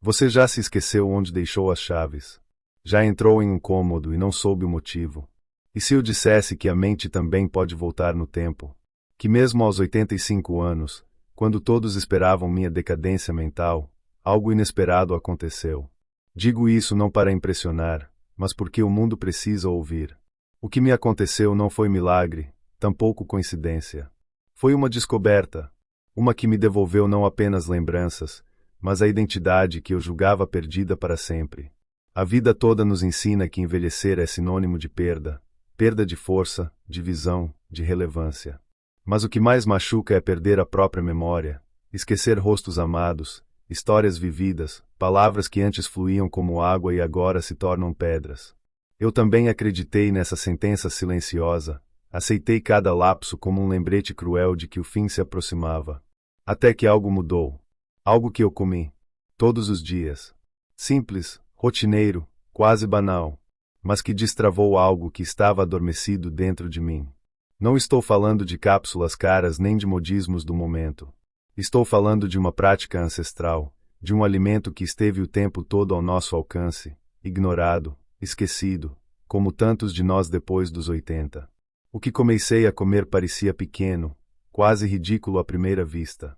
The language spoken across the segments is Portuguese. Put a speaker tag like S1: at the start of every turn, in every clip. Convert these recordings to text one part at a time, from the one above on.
S1: Você já se esqueceu onde deixou as chaves? Já entrou em um cômodo e não soube o motivo? E se eu dissesse que a mente também pode voltar no tempo? Que mesmo aos 85 anos, quando todos esperavam minha decadência mental, algo inesperado aconteceu. Digo isso não para impressionar, mas porque o mundo precisa ouvir. O que me aconteceu não foi milagre, tampouco coincidência. Foi uma descoberta, uma que me devolveu não apenas lembranças, mas a identidade que eu julgava perdida para sempre. A vida toda nos ensina que envelhecer é sinônimo de perda, perda de força, de visão, de relevância. Mas o que mais machuca é perder a própria memória, esquecer rostos amados, histórias vividas, palavras que antes fluíam como água e agora se tornam pedras. Eu também acreditei nessa sentença silenciosa, aceitei cada lapso como um lembrete cruel de que o fim se aproximava. Até que algo mudou. Algo que eu comi. Todos os dias. Simples, rotineiro, quase banal. Mas que destravou algo que estava adormecido dentro de mim. Não estou falando de cápsulas caras nem de modismos do momento. Estou falando de uma prática ancestral, de um alimento que esteve o tempo todo ao nosso alcance, ignorado, esquecido, como tantos de nós depois dos 80. O que comecei a comer parecia pequeno, quase ridículo à primeira vista.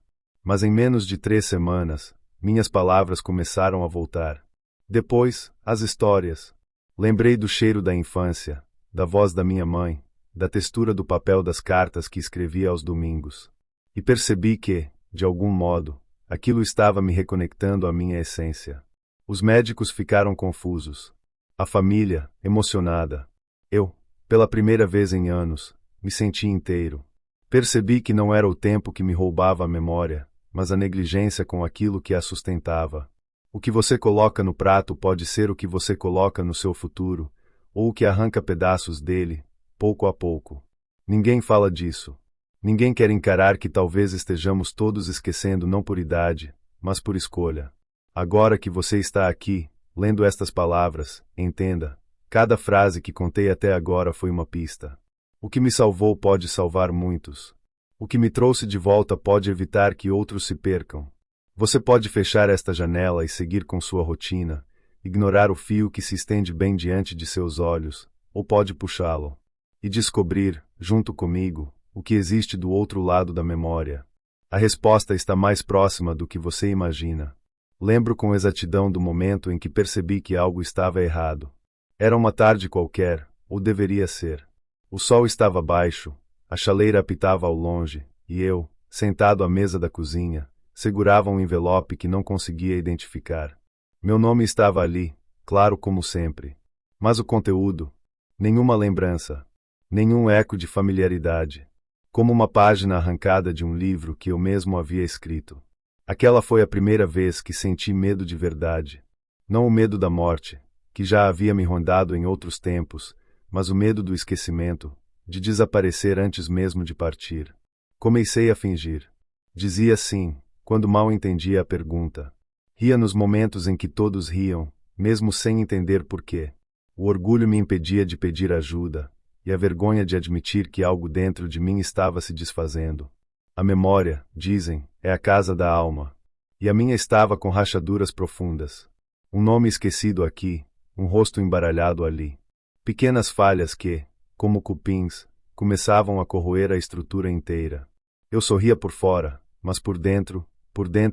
S1: Mas em menos de 3 semanas, minhas palavras começaram a voltar. Depois, as histórias. Lembrei do cheiro da infância, da voz da minha mãe, da textura do papel das cartas que escrevia aos domingos. E percebi que, de algum modo, aquilo estava me reconectando à minha essência. Os médicos ficaram confusos. A família, emocionada. Eu, pela primeira vez em anos, me senti inteiro. Percebi que não era o tempo que me roubava a memória, mas a negligência com aquilo que a sustentava. O que você coloca no prato pode ser o que você coloca no seu futuro, ou o que arranca pedaços dele, pouco a pouco. Ninguém fala disso. Ninguém quer encarar que talvez estejamos todos esquecendo não por idade, mas por escolha. Agora que você está aqui, lendo estas palavras, entenda, cada frase que contei até agora foi uma pista. O que me salvou pode salvar muitos. O que me trouxe de volta pode evitar que outros se percam. Você pode fechar esta janela e seguir com sua rotina, ignorar o fio que se estende bem diante de seus olhos, ou pode puxá-lo e descobrir, junto comigo, o que existe do outro lado da memória. A resposta está mais próxima do que você imagina. Lembro com exatidão do momento em que percebi que algo estava errado. Era uma tarde qualquer, ou deveria ser. O sol estava baixo, a chaleira apitava ao longe, e eu, sentado à mesa da cozinha, segurava um envelope que não conseguia identificar. Meu nome estava ali, claro como sempre. Mas o conteúdo? Nenhuma lembrança. Nenhum eco de familiaridade. Como uma página arrancada de um livro que eu mesmo havia escrito. Aquela foi a primeira vez que senti medo de verdade. Não o medo da morte, que já havia me rondado em outros tempos, mas o medo do esquecimento, de desaparecer antes mesmo de partir. Comecei a fingir. Dizia sim, quando mal entendia a pergunta. Ria nos momentos em que todos riam, mesmo sem entender por quê. O orgulho me impedia de pedir ajuda, e a vergonha de admitir que algo dentro de mim estava se desfazendo. A memória, dizem, é a casa da alma. E a minha estava com rachaduras profundas. Um nome esquecido aqui, um rosto embaralhado ali. Pequenas falhas que, como cupins, começavam a corroer a estrutura inteira. Eu sorria por fora, mas por dentro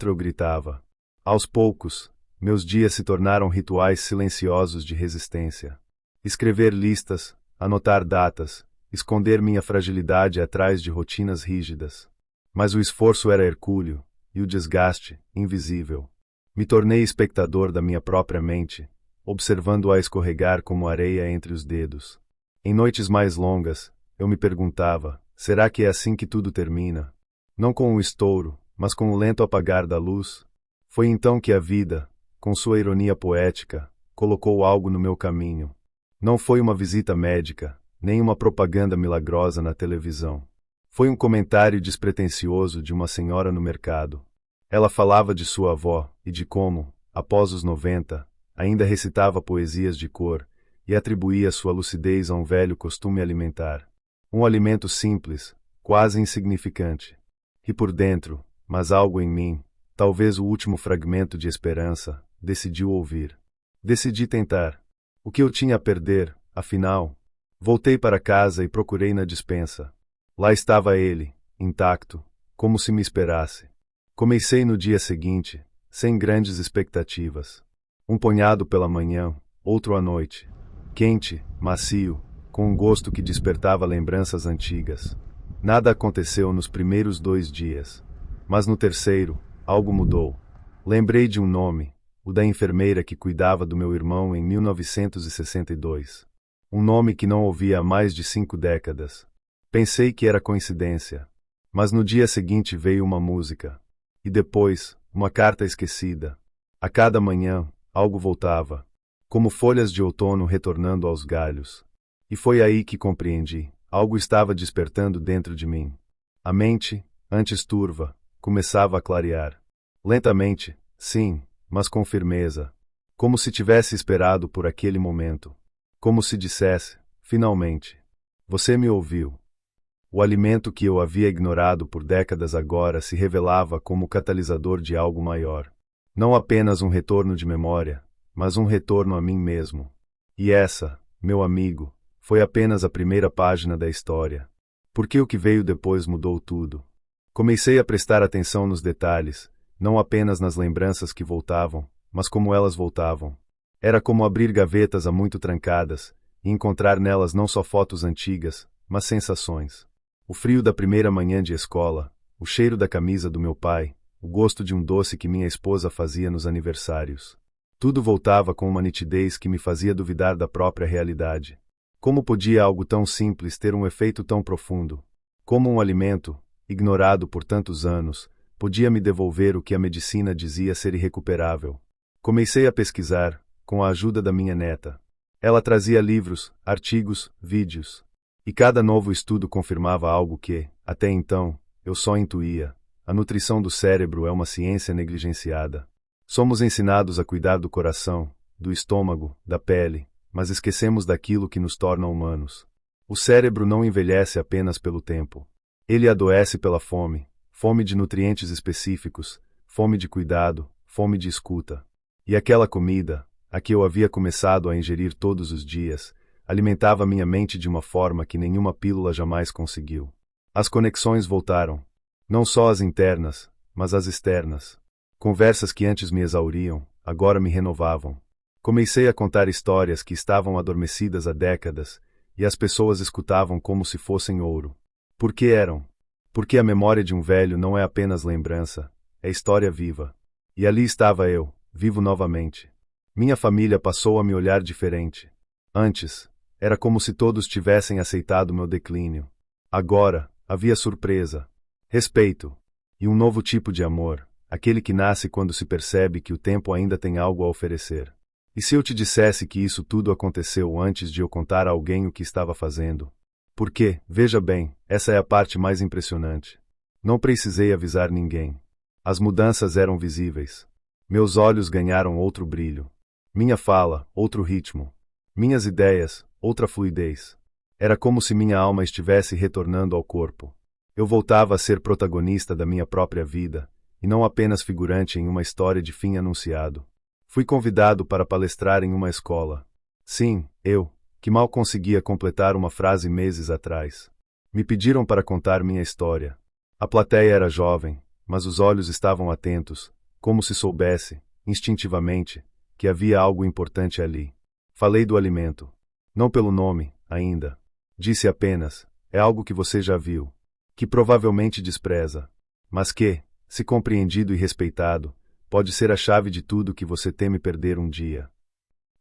S1: eu gritava. Aos poucos, meus dias se tornaram rituais silenciosos de resistência. Escrever listas, anotar datas, esconder minha fragilidade atrás de rotinas rígidas. Mas o esforço era hercúleo, e o desgaste, invisível. Me tornei espectador da minha própria mente, observando-a escorregar como areia entre os dedos. Em noites mais longas, eu me perguntava, será que é assim que tudo termina? Não com o estouro, mas com o lento apagar da luz? Foi então que a vida, com sua ironia poética, colocou algo no meu caminho. Não foi uma visita médica, nem uma propaganda milagrosa na televisão. Foi um comentário despretensioso de uma senhora no mercado. Ela falava de sua avó e de como, após os 90, ainda recitava poesias de cor e atribuía sua lucidez a um velho costume alimentar. Um alimento simples, quase insignificante. E por dentro, mas algo em mim, talvez o último fragmento de esperança, decidiu ouvir. Decidi tentar. O que eu tinha a perder, afinal? Voltei para casa e procurei na despensa. Lá estava ele, intacto, como se me esperasse. Comecei no dia seguinte, sem grandes expectativas. Um punhado pela manhã, outro à noite. Quente, macio, com um gosto que despertava lembranças antigas. Nada aconteceu nos primeiros 2 dias. Mas no terceiro, algo mudou. Lembrei de um nome, o da enfermeira que cuidava do meu irmão em 1962. Um nome que não ouvia há mais de 5 décadas. Pensei que era coincidência. Mas no dia seguinte veio uma música. E depois, uma carta esquecida. A cada manhã, algo voltava. Como folhas de outono retornando aos galhos. E foi aí que compreendi. Algo estava despertando dentro de mim. A mente, antes turva, começava a clarear. Lentamente, sim, mas com firmeza. Como se tivesse esperado por aquele momento. Como se dissesse, finalmente. Você me ouviu. O alimento que eu havia ignorado por décadas agora se revelava como catalisador de algo maior. Não apenas um retorno de memória, mas um retorno a mim mesmo. E essa, meu amigo, foi apenas a primeira página da história. Porque o que veio depois mudou tudo. Comecei a prestar atenção nos detalhes, não apenas nas lembranças que voltavam, mas como elas voltavam. Era como abrir gavetas há muito trancadas, e encontrar nelas não só fotos antigas, mas sensações. O frio da primeira manhã de escola, o cheiro da camisa do meu pai, o gosto de um doce que minha esposa fazia nos aniversários. Tudo voltava com uma nitidez que me fazia duvidar da própria realidade. Como podia algo tão simples ter um efeito tão profundo? Como um alimento, ignorado por tantos anos, podia me devolver o que a medicina dizia ser irrecuperável? Comecei a pesquisar, com a ajuda da minha neta. Ela trazia livros, artigos, vídeos. E cada novo estudo confirmava algo que, até então, eu só intuía. A nutrição do cérebro é uma ciência negligenciada. Somos ensinados a cuidar do coração, do estômago, da pele, mas esquecemos daquilo que nos torna humanos. O cérebro não envelhece apenas pelo tempo. Ele adoece pela fome, fome de nutrientes específicos, fome de cuidado, fome de escuta. E aquela comida, a que eu havia começado a ingerir todos os dias, alimentava minha mente de uma forma que nenhuma pílula jamais conseguiu. As conexões voltaram. Não só as internas, mas as externas. Conversas que antes me exauriam, agora me renovavam. Comecei a contar histórias que estavam adormecidas há décadas, e as pessoas escutavam como se fossem ouro. Por que eram? Porque a memória de um velho não é apenas lembrança, é história viva. E ali estava eu, vivo novamente. Minha família passou a me olhar diferente. Antes, era como se todos tivessem aceitado meu declínio. Agora, havia surpresa, respeito e um novo tipo de amor, aquele que nasce quando se percebe que o tempo ainda tem algo a oferecer. E se eu te dissesse que isso tudo aconteceu antes de eu contar a alguém o que estava fazendo? Porque, veja bem, essa é a parte mais impressionante. Não precisei avisar ninguém. As mudanças eram visíveis. Meus olhos ganharam outro brilho. Minha fala, outro ritmo. Minhas ideias, outra fluidez. Era como se minha alma estivesse retornando ao corpo. Eu voltava a ser protagonista da minha própria vida, e não apenas figurante em uma história de fim anunciado. Fui convidado para palestrar em uma escola. Sim, eu, que mal conseguia completar uma frase meses atrás. Me pediram para contar minha história. A plateia era jovem, mas os olhos estavam atentos, como se soubesse, instintivamente, que havia algo importante ali. Falei do alimento. Não pelo nome, ainda. Disse apenas, é algo que você já viu. Que provavelmente despreza. Mas que, se compreendido e respeitado, pode ser a chave de tudo que você teme perder um dia.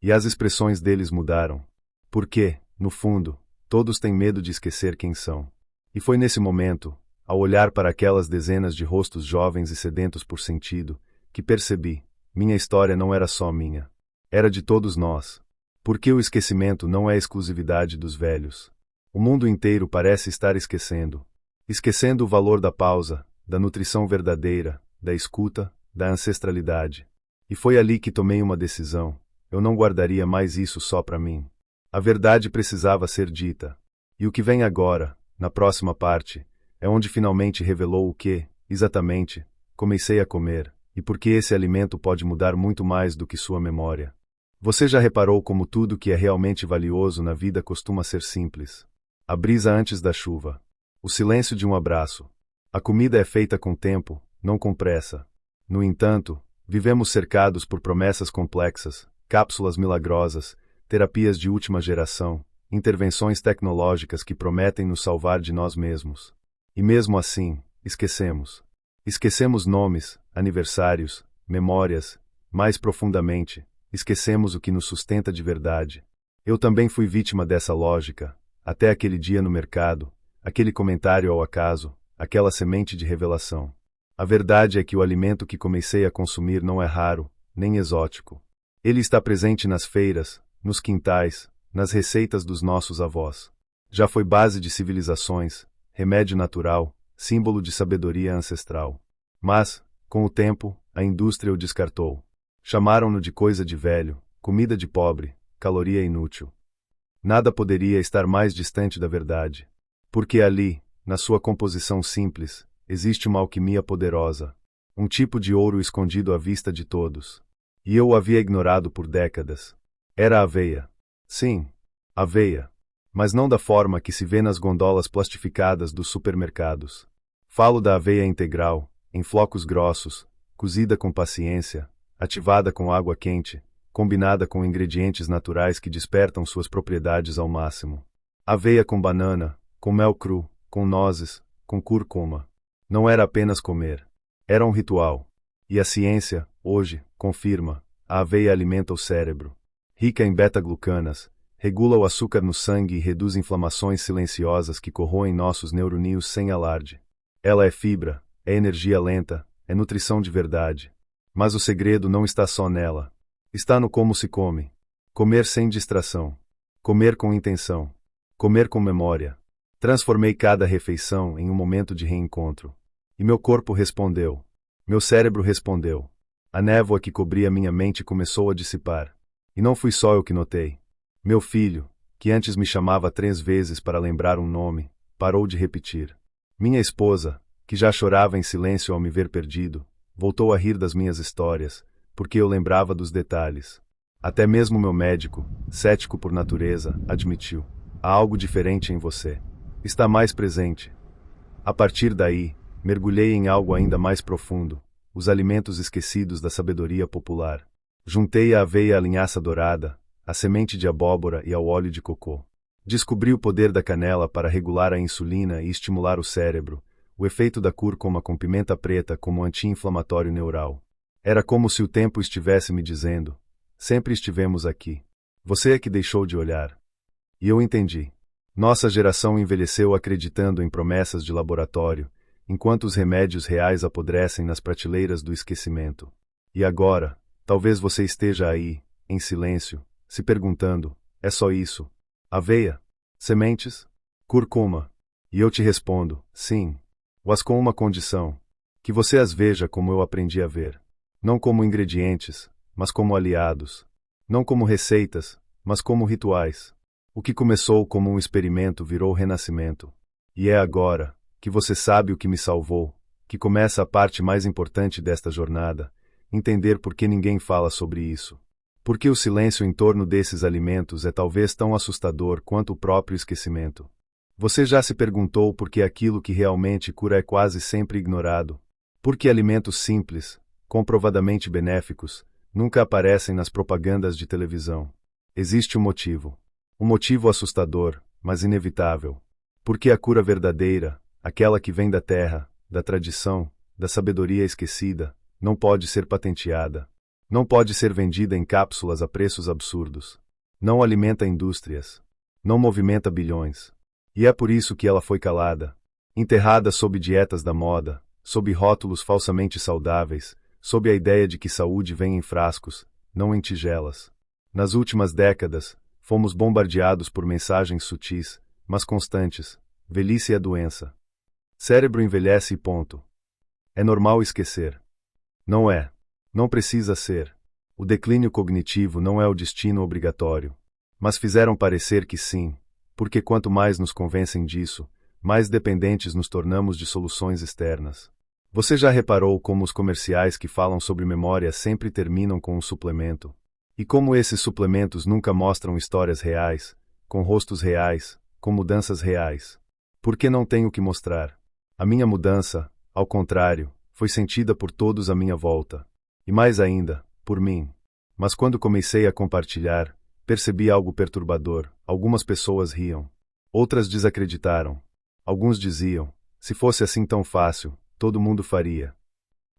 S1: E as expressões deles mudaram. Porque, no fundo, todos têm medo de esquecer quem são. E foi nesse momento, ao olhar para aquelas dezenas de rostos jovens e sedentos por sentido, que percebi, minha história não era só minha. Era de todos nós. Porque o esquecimento não é exclusividade dos velhos. O mundo inteiro parece estar esquecendo. Esquecendo o valor da pausa, da nutrição verdadeira, da escuta, da ancestralidade. E foi ali que tomei uma decisão. Eu não guardaria mais isso só para mim. A verdade precisava ser dita. E o que vem agora, na próxima parte, é onde finalmente revelou o que, exatamente, comecei a comer, e porque esse alimento pode mudar muito mais do que sua memória. Você já reparou como tudo que é realmente valioso na vida costuma ser simples? A brisa antes da chuva. O silêncio de um abraço. A comida é feita com tempo, não com pressa. No entanto, vivemos cercados por promessas complexas, cápsulas milagrosas, terapias de última geração, intervenções tecnológicas que prometem nos salvar de nós mesmos. E mesmo assim, esquecemos. Esquecemos nomes, aniversários, memórias, mais profundamente, esquecemos o que nos sustenta de verdade. Eu também fui vítima dessa lógica, até aquele dia no mercado, aquele comentário ao acaso, aquela semente de revelação. A verdade é que o alimento que comecei a consumir não é raro, nem exótico. Ele está presente nas feiras, nos quintais, nas receitas dos nossos avós. Já foi base de civilizações, remédio natural, símbolo de sabedoria ancestral. Mas, com o tempo, a indústria o descartou. Chamaram-no de coisa de velho, comida de pobre, caloria inútil. Nada poderia estar mais distante da verdade. Porque ali, na sua composição simples, existe uma alquimia poderosa. Um tipo de ouro escondido à vista de todos. E eu o havia ignorado por décadas. Era aveia. Sim, aveia. Mas não da forma que se vê nas gondolas plastificadas dos supermercados. Falo da aveia integral, em flocos grossos, cozida com paciência, ativada com água quente, combinada com ingredientes naturais que despertam suas propriedades ao máximo. Aveia com banana, com mel cru, com nozes, com cúrcuma. Não era apenas comer. Era um ritual. E a ciência, hoje, confirma, a aveia alimenta o cérebro. Rica em beta-glucanas, regula o açúcar no sangue e reduz inflamações silenciosas que corroem nossos neurônios sem alarde. Ela é fibra, é energia lenta, é nutrição de verdade. Mas o segredo não está só nela. Está no como se come. Comer sem distração. Comer com intenção. Comer com memória. Transformei cada refeição em um momento de reencontro. E meu corpo respondeu. Meu cérebro respondeu. A névoa que cobria minha mente começou a dissipar. E não fui só eu que notei. Meu filho, que antes me chamava 3 vezes para lembrar um nome, parou de repetir. Minha esposa, que já chorava em silêncio ao me ver perdido, voltou a rir das minhas histórias, porque eu lembrava dos detalhes. Até mesmo meu médico, cético por natureza, admitiu. Há algo diferente em você. Está mais presente. A partir daí, mergulhei em algo ainda mais profundo, os alimentos esquecidos da sabedoria popular. Juntei a aveia à linhaça dourada, a semente de abóbora e ao óleo de cocô. Descobri o poder da canela para regular a insulina e estimular o cérebro, o efeito da cúrcuma com pimenta preta como anti-inflamatório neural. Era como se o tempo estivesse me dizendo, sempre estivemos aqui. Você é que deixou de olhar. E eu entendi. Nossa geração envelheceu acreditando em promessas de laboratório, enquanto os remédios reais apodrecem nas prateleiras do esquecimento. E agora, talvez você esteja aí, em silêncio, se perguntando, é só isso? Aveia? Sementes? Cúrcuma? E eu te respondo, sim. Mas com uma condição. Que você as veja como eu aprendi a ver. Não como ingredientes, mas como aliados. Não como receitas, mas como rituais. O que começou como um experimento virou renascimento. E é agora, que você sabe o que me salvou, que começa a parte mais importante desta jornada, entender por que ninguém fala sobre isso. Porque o silêncio em torno desses alimentos é talvez tão assustador quanto o próprio esquecimento. Você já se perguntou por que aquilo que realmente cura é quase sempre ignorado? Por que alimentos simples, comprovadamente benéficos, nunca aparecem nas propagandas de televisão? Existe um motivo. Um motivo assustador, mas inevitável. Porque a cura verdadeira, aquela que vem da terra, da tradição, da sabedoria esquecida, não pode ser patenteada. Não pode ser vendida em cápsulas a preços absurdos. Não alimenta indústrias. Não movimenta bilhões. E é por isso que ela foi calada. Enterrada sob dietas da moda, sob rótulos falsamente saudáveis, sob a ideia de que saúde vem em frascos, não em tigelas. Nas últimas décadas, fomos bombardeados por mensagens sutis, mas constantes. Velhice é doença. Cérebro envelhece e ponto. É normal esquecer. Não é. Não precisa ser. O declínio cognitivo não é o destino obrigatório. Mas fizeram parecer que sim, porque quanto mais nos convencem disso, mais dependentes nos tornamos de soluções externas. Você já reparou como os comerciais que falam sobre memória sempre terminam com um suplemento? E como esses suplementos nunca mostram histórias reais, com rostos reais, com mudanças reais? Porque não tenho o que mostrar. A minha mudança, ao contrário, foi sentida por todos à minha volta. E mais ainda, por mim. Mas quando comecei a compartilhar, percebi algo perturbador. Algumas pessoas riam. Outras desacreditaram. Alguns diziam, se fosse assim tão fácil, todo mundo faria.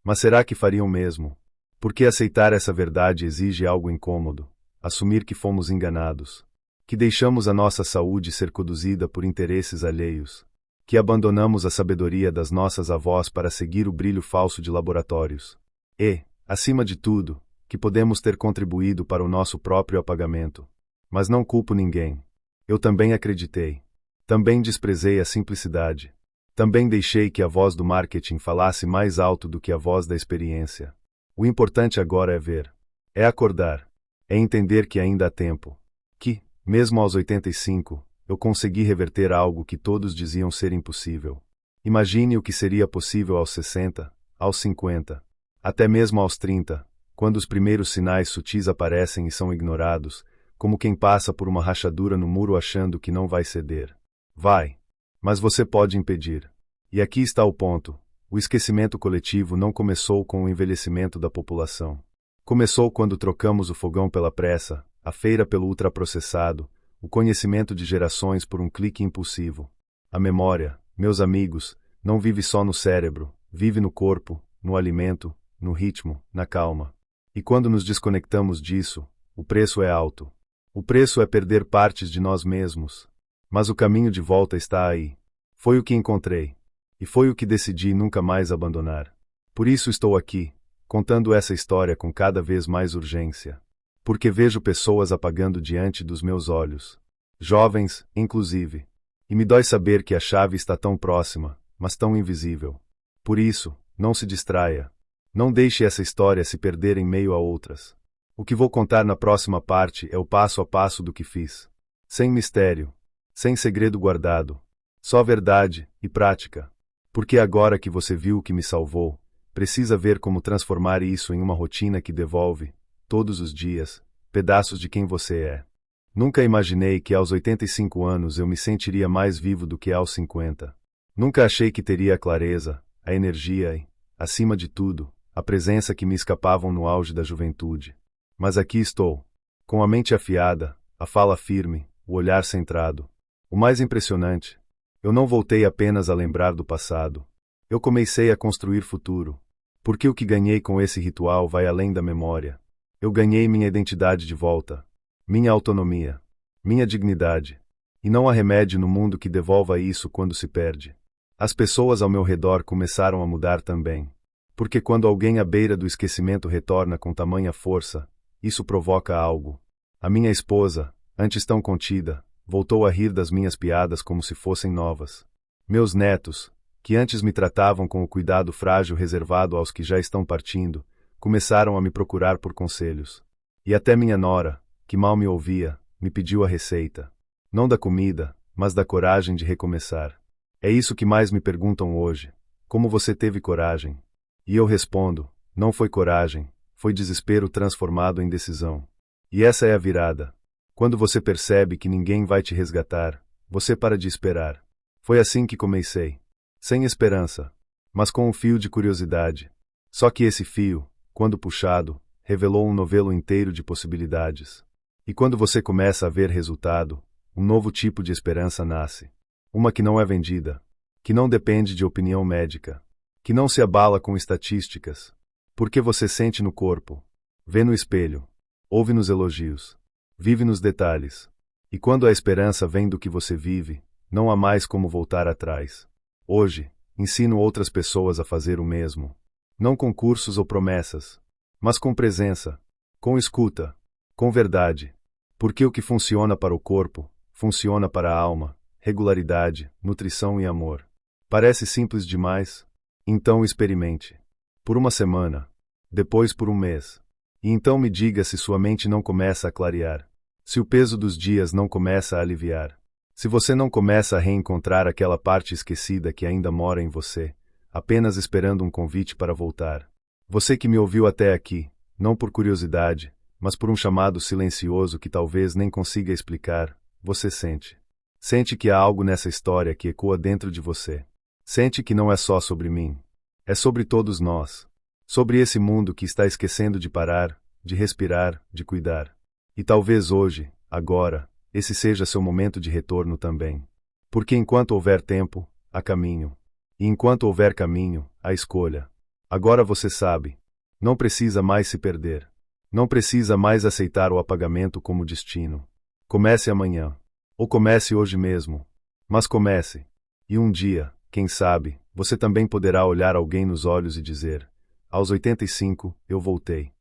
S1: Mas será que fariam mesmo? Porque aceitar essa verdade exige algo incômodo. Assumir que fomos enganados. Que deixamos a nossa saúde ser conduzida por interesses alheios. Que abandonamos a sabedoria das nossas avós para seguir o brilho falso de laboratórios. E, acima de tudo, que podemos ter contribuído para o nosso próprio apagamento. Mas não culpo ninguém. Eu também acreditei. Também desprezei a simplicidade. Também deixei que a voz do marketing falasse mais alto do que a voz da experiência. O importante agora é ver. É acordar. É entender que ainda há tempo. Que, mesmo aos 85, eu consegui reverter algo que todos diziam ser impossível. Imagine o que seria possível aos 60, aos 50, até mesmo aos 30, quando os primeiros sinais sutis aparecem e são ignorados, como quem passa por uma rachadura no muro achando que não vai ceder. Vai. Mas você pode impedir. E aqui está o ponto. O esquecimento coletivo não começou com o envelhecimento da população. Começou quando trocamos o fogão pela pressa, a feira pelo ultraprocessado, o conhecimento de gerações por um clique impulsivo. A memória, meus amigos, não vive só no cérebro, vive no corpo, no alimento, no ritmo, na calma. E quando nos desconectamos disso, o preço é alto. O preço é perder partes de nós mesmos. Mas o caminho de volta está aí. Foi o que encontrei. E foi o que decidi nunca mais abandonar. Por isso estou aqui, contando essa história com cada vez mais urgência. Porque vejo pessoas apagando diante dos meus olhos. Jovens, inclusive. E me dói saber que a chave está tão próxima, mas tão invisível. Por isso, não se distraia. Não deixe essa história se perder em meio a outras. O que vou contar na próxima parte é o passo a passo do que fiz. Sem mistério. Sem segredo guardado. Só verdade e prática. Porque agora que você viu o que me salvou, precisa ver como transformar isso em uma rotina que devolve, todos os dias, pedaços de quem você é. Nunca imaginei que aos 85 anos eu me sentiria mais vivo do que aos 50. Nunca achei que teria a clareza, a energia e, acima de tudo, a presença que me escapavam no auge da juventude. Mas aqui estou. Com a mente afiada, a fala firme, o olhar centrado. O mais impressionante, eu não voltei apenas a lembrar do passado. Eu comecei a construir futuro. Porque o que ganhei com esse ritual vai além da memória. Eu ganhei minha identidade de volta. Minha autonomia. Minha dignidade. E não há remédio no mundo que devolva isso quando se perde. As pessoas ao meu redor começaram a mudar também. Porque quando alguém à beira do esquecimento retorna com tamanha força, isso provoca algo. A minha esposa, antes tão contida, voltou a rir das minhas piadas como se fossem novas. Meus netos, que antes me tratavam com o cuidado frágil reservado aos que já estão partindo, começaram a me procurar por conselhos. E até minha nora, que mal me ouvia, me pediu a receita. Não da comida, mas da coragem de recomeçar. É isso que mais me perguntam hoje. Como você teve coragem? E eu respondo, não foi coragem, foi desespero transformado em decisão. E essa é a virada. Quando você percebe que ninguém vai te resgatar, você para de esperar. Foi assim que comecei. Sem esperança, mas com um fio de curiosidade. Só que esse fio, quando puxado, revelou um novelo inteiro de possibilidades. E quando você começa a ver resultado, um novo tipo de esperança nasce. Uma que não é vendida, que não depende de opinião médica, que não se abala com estatísticas, porque você sente no corpo, vê no espelho, ouve nos elogios. Vive nos detalhes. E quando a esperança vem do que você vive, não há mais como voltar atrás. Hoje, ensino outras pessoas a fazer o mesmo. Não com cursos ou promessas, mas com presença, com escuta, com verdade. Porque o que funciona para o corpo, funciona para a alma, regularidade, nutrição e amor. Parece simples demais? Então experimente. Por uma semana. Depois por um mês. E então me diga se sua mente não começa a clarear. Se o peso dos dias não começa a aliviar. Se você não começa a reencontrar aquela parte esquecida que ainda mora em você, apenas esperando um convite para voltar. Você que me ouviu até aqui, não por curiosidade, mas por um chamado silencioso que talvez nem consiga explicar, você sente. Sente que há algo nessa história que ecoa dentro de você. Sente que não é só sobre mim. É sobre todos nós. Sobre esse mundo que está esquecendo de parar, de respirar, de cuidar. E talvez hoje, agora, esse seja seu momento de retorno também. Porque enquanto houver tempo, há caminho. E enquanto houver caminho, há escolha. Agora você sabe. Não precisa mais se perder. Não precisa mais aceitar o apagamento como destino. Comece amanhã. Ou comece hoje mesmo. Mas comece. E um dia, quem sabe, você também poderá olhar alguém nos olhos e dizer: aos 85, eu voltei.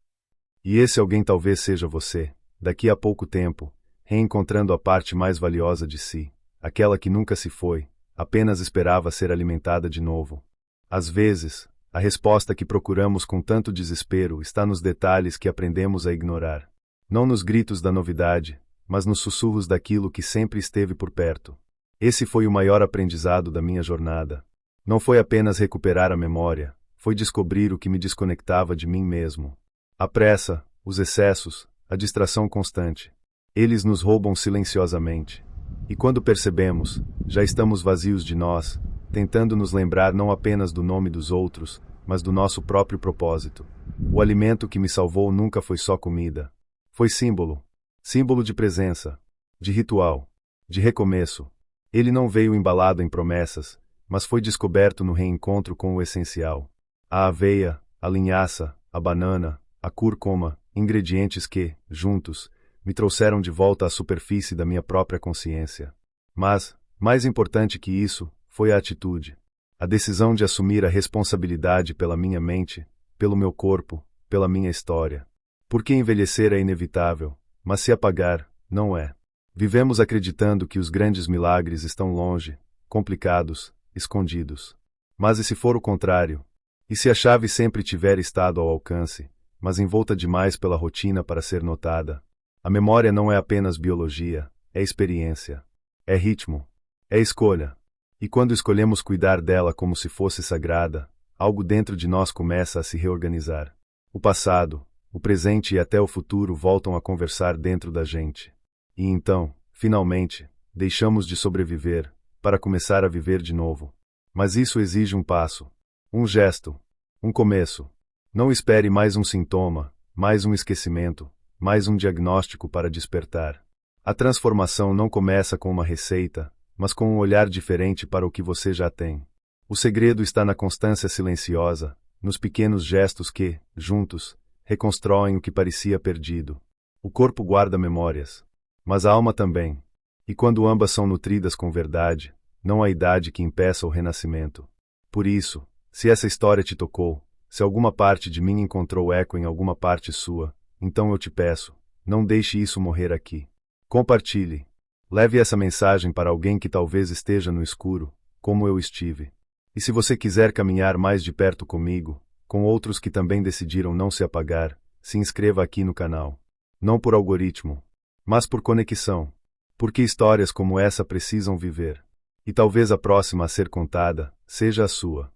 S1: E esse alguém talvez seja você, daqui a pouco tempo, reencontrando a parte mais valiosa de si, aquela que nunca se foi, apenas esperava ser alimentada de novo. Às vezes, a resposta que procuramos com tanto desespero está nos detalhes que aprendemos a ignorar. Não nos gritos da novidade, mas nos sussurros daquilo que sempre esteve por perto. Esse foi o maior aprendizado da minha jornada. Não foi apenas recuperar a memória, foi descobrir o que me desconectava de mim mesmo. A pressa, os excessos, a distração constante. Eles nos roubam silenciosamente. E quando percebemos, já estamos vazios de nós, tentando nos lembrar não apenas do nome dos outros, mas do nosso próprio propósito. O alimento que me salvou nunca foi só comida. Foi símbolo. Símbolo de presença, de ritual, de recomeço. Ele não veio embalado em promessas, mas foi descoberto no reencontro com o essencial. A aveia, a linhaça, a banana, a cúrcuma, ingredientes que, juntos, me trouxeram de volta à superfície da minha própria consciência. Mas, mais importante que isso, foi a atitude. A decisão de assumir a responsabilidade pela minha mente, pelo meu corpo, pela minha história. Porque envelhecer é inevitável, mas se apagar, não é. Vivemos acreditando que os grandes milagres estão longe, complicados, escondidos. Mas e se for o contrário? E se a chave sempre tiver estado ao alcance, mas envolta demais pela rotina para ser notada? A memória não é apenas biologia, é experiência. É ritmo. É escolha. E quando escolhemos cuidar dela como se fosse sagrada, algo dentro de nós começa a se reorganizar. O passado, o presente e até o futuro voltam a conversar dentro da gente. E então, finalmente, deixamos de sobreviver, para começar a viver de novo. Mas isso exige um passo, um gesto, um começo. Não espere mais um sintoma, mais um esquecimento, mais um diagnóstico para despertar. A transformação não começa com uma receita, mas com um olhar diferente para o que você já tem. O segredo está na constância silenciosa, nos pequenos gestos que, juntos, reconstroem o que parecia perdido. O corpo guarda memórias, mas a alma também. E quando ambas são nutridas com verdade, não há idade que impeça o renascimento. Por isso, se essa história te tocou, se alguma parte de mim encontrou eco em alguma parte sua, então eu te peço, não deixe isso morrer aqui. Compartilhe. Leve essa mensagem para alguém que talvez esteja no escuro, como eu estive. E se você quiser caminhar mais de perto comigo, com outros que também decidiram não se apagar, se inscreva aqui no canal. Não por algoritmo, mas por conexão. Porque histórias como essa precisam viver. E talvez a próxima a ser contada seja a sua.